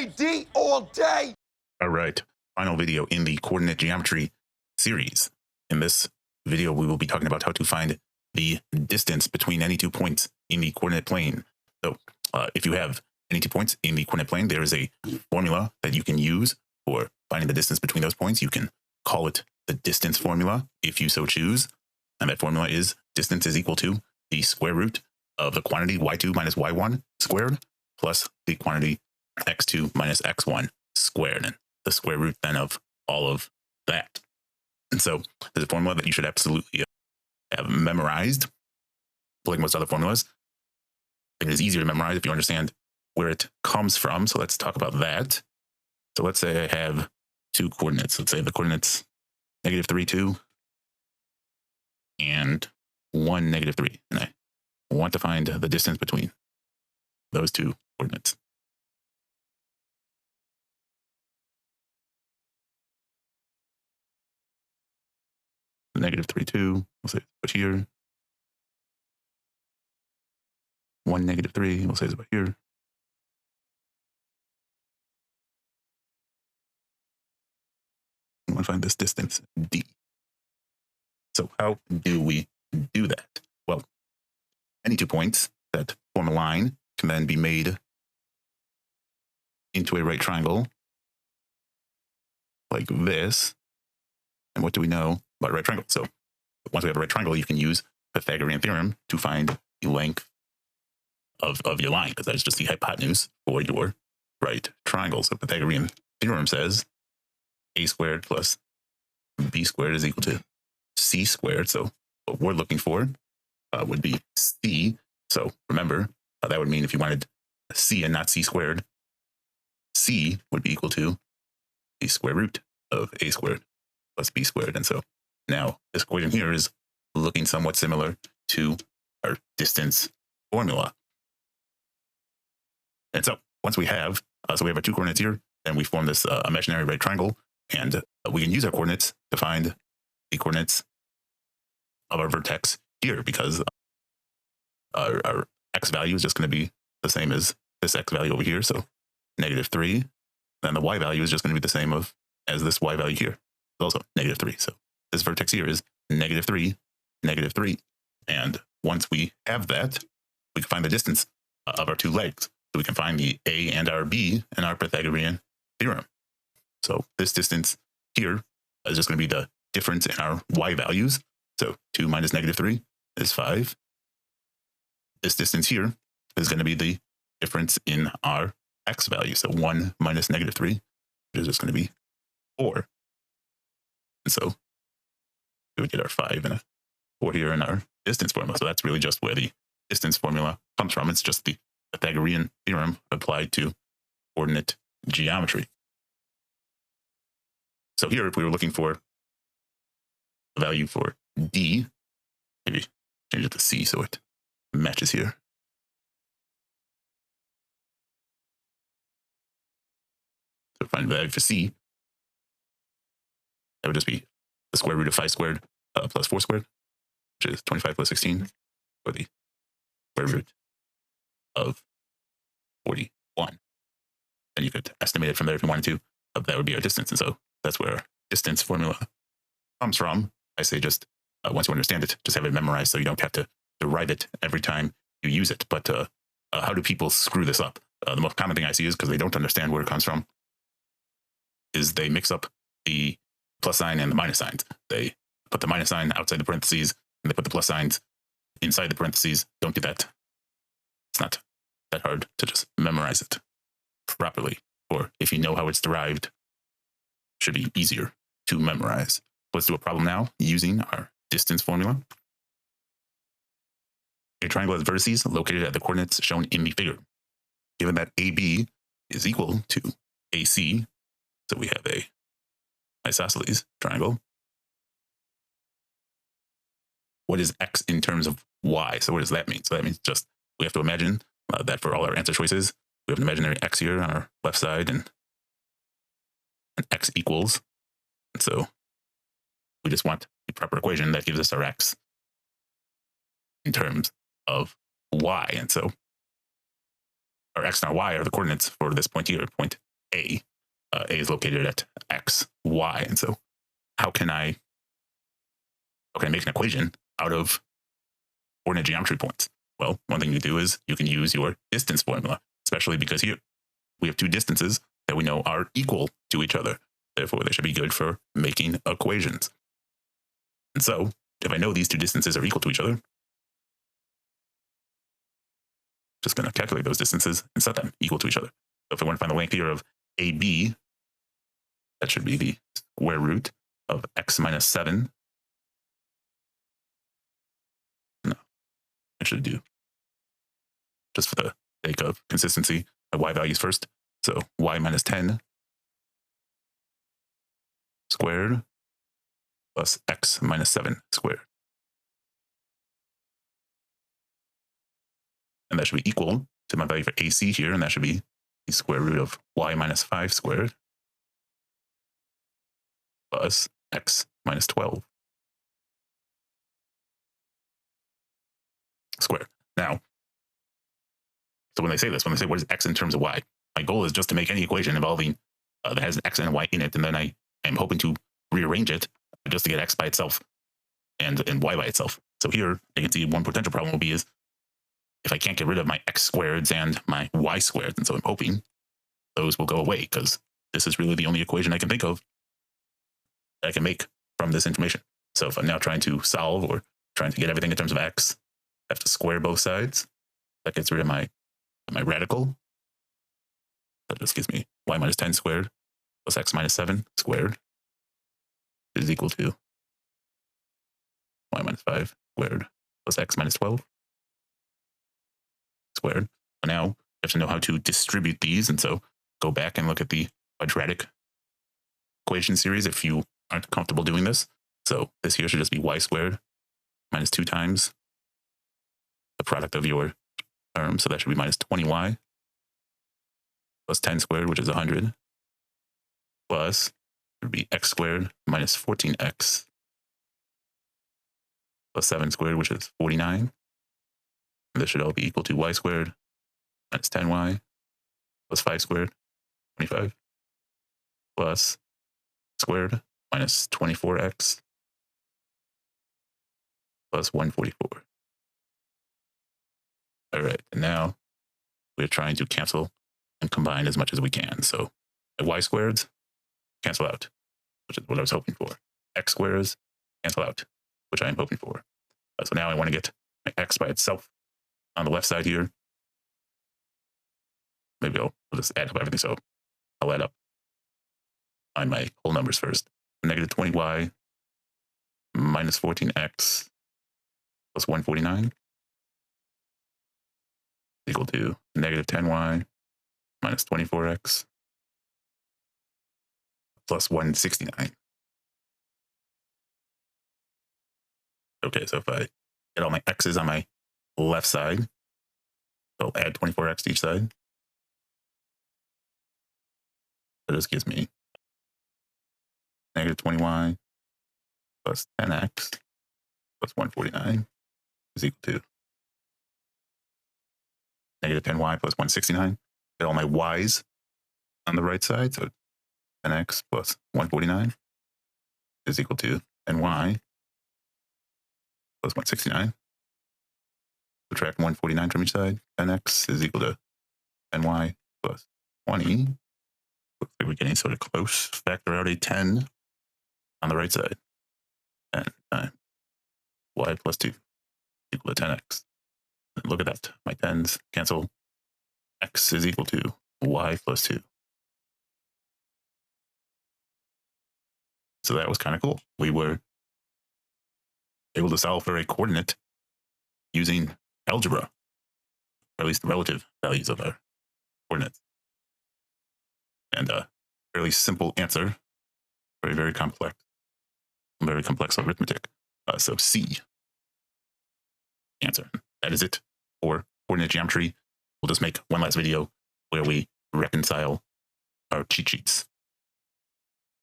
GMAT all day. All right, final video in the coordinate geometry series. In this video, we will be talking about how to find the distance between any 2 points in the coordinate plane. So if you have any 2 points in the coordinate plane, there is a formula that you can use for finding the distance between those points. You can call it the distance formula if you so choose. And that formula is distance is equal to the square root of the quantity y2 minus y1 squared plus the quantity x2 minus x1 squared, and the square root then of all of that. And so there's a formula that you should absolutely have memorized. Like most other formulas, it is easier to memorize if you understand where it comes from. So let's talk about that. So let's say I have two coordinates. Let's say the coordinates -3, 2, and 1, -3. And I want to find the distance between those two coordinates. -3, 2, we'll say it's about here. 1, -3, we'll say it's about here. I want to find this distance, d. So how do we do that? Well, any 2 points that form a line can then be made into a right triangle like this. And what do we know about a right triangle? So once we have a right triangle, you can use Pythagorean theorem to find the length of your line, because that's just the hypotenuse for your right triangle. So Pythagorean theorem says a squared plus b squared is equal to c squared. So what we're looking for would be c. So remember, that would mean if you wanted c and not c squared, c would be equal to the square root of a squared plus b squared. And so now this equation here is looking somewhat similar to our distance formula. And so once we have, so we have our 2 coordinates here, and we form this imaginary right triangle, and we can use our coordinates to find the coordinates of our vertex here, because our x value is just going to be the same as this x value over here. So -3, then the y value is just going to be the same as this y value here. It's also -3. So this vertex here is -3, -3. And once we have that, we can find the distance of our 2 legs. So we can find the a and our b in our Pythagorean theorem. So this distance here is just going to be the difference in our y values. So 2 minus -3 is 5. This distance here is going to be the difference in our x value. So 1 minus -3 is just going to be 4. And so we would get our 5 and a 4 here in our distance formula. So that's really just where the distance formula comes from. It's just the Pythagorean theorem applied to coordinate geometry. So here, if we were looking for a value for d, maybe change it to c so it matches here. So find the value for c, that would just be the square root of 5 squared plus 4 squared, which is 25 plus 16, or the square root of 41. And you could estimate it from there if you wanted to. That would be our distance. And so that's where our distance formula comes from. I say just once you understand it, just have it memorized so you don't have to derive it every time you use it. But how do people screw this up? The most common thing I see is, because they don't understand where it comes from, is they mix up the plus sign and the minus signs. They put the minus sign outside the parentheses, and they put the plus signs inside the parentheses. Don't do that. It's not that hard to just memorize it properly. Or if you know how it's derived, it should be easier to memorize. Let's do a problem now using our distance formula. A triangle has vertices located at the coordinates shown in the figure. Given that AB is equal to AC, so we have a isosceles triangle. What is x in terms of y? So what does that mean? So that means just we have to imagine that for all our answer choices, we have an imaginary x here on our left side and an x equals. And so we just want the proper equation that gives us our x in terms of y. And so our x and our y are the coordinates for this point here, point A. A is located at X, Y. And so how can I make an equation out of coordinate geometry points? Well, one thing you do is you can use your distance formula, especially because here we have two distances that we know are equal to each other. Therefore, they should be good for making equations. And so if I know these two distances are equal to each other, just going to calculate those distances and set them equal to each other. So if I want to find the length here of AB, that should be the square root of x minus 7. No, I should do, just for the sake of consistency, my y values first. So y minus 10 squared plus x minus 7 squared. And that should be equal to my value for AC here, and that should be the square root of y minus 5 squared plus x minus 12 squared. Now, so when they say this, when they say what is x in terms of y, my goal is just to make any equation involving that has an x and a y in it, and then I am hoping to rearrange it just to get x by itself and y by itself. So here, you can see one potential problem will be is if I can't get rid of my x squareds and my y squareds, and so I'm hoping those will go away because this is really the only equation I can think of that I can make from this information. So if I'm now trying to solve or trying to get everything in terms of x, I have to square both sides. That gets rid of my radical. That just gives me y minus 10 squared plus x minus 7 squared is equal to y minus 5 squared plus x minus 12 squared. So now you have to know how to distribute these, and so go back and look at the quadratic equation series if you aren't comfortable doing this. So this here should just be y squared minus 2 times the product of your term. So that should be minus 20y plus 10 squared, which is 100, plus it would be x squared minus 14x plus 7 squared, which is 49. And this should all be equal to y squared minus 10y plus 5 squared, 25, plus squared minus 24x plus 144. All right, and now we're trying to cancel and combine as much as we can. So my y squareds cancel out, which is what I was hoping for. X squares cancel out, which I am hoping for. So now I want to get my x by itself on the left side here. Maybe I'll just add up everything. So I'll add up on my whole numbers first. Negative 20y minus 14x plus 149 equal to negative 10y minus 24x plus 169. Okay, so if I get all my x's on my left side, so I'll add 24x to each side. So this gives me negative 20y plus 10x plus 149 is equal to negative 10y plus 169. Get all my y's on the right side, so 10x plus 149 is equal to ny plus 169. Subtract 149 from each side. 10x is equal to ny plus 20. Looks like we're getting sort of close. Factor out a 10 on the right side. 10 times y plus 2 equal to 10x. And look at that. My 10s cancel. X is equal to y plus 2. So that was kind of cool. We were able to solve for a coordinate using algebra, or at least the relative values of our coordinates. And a fairly simple answer for a very complex arithmetic. So C, answer. That is it for coordinate geometry. We'll just make one last video where we reconcile our cheat sheets.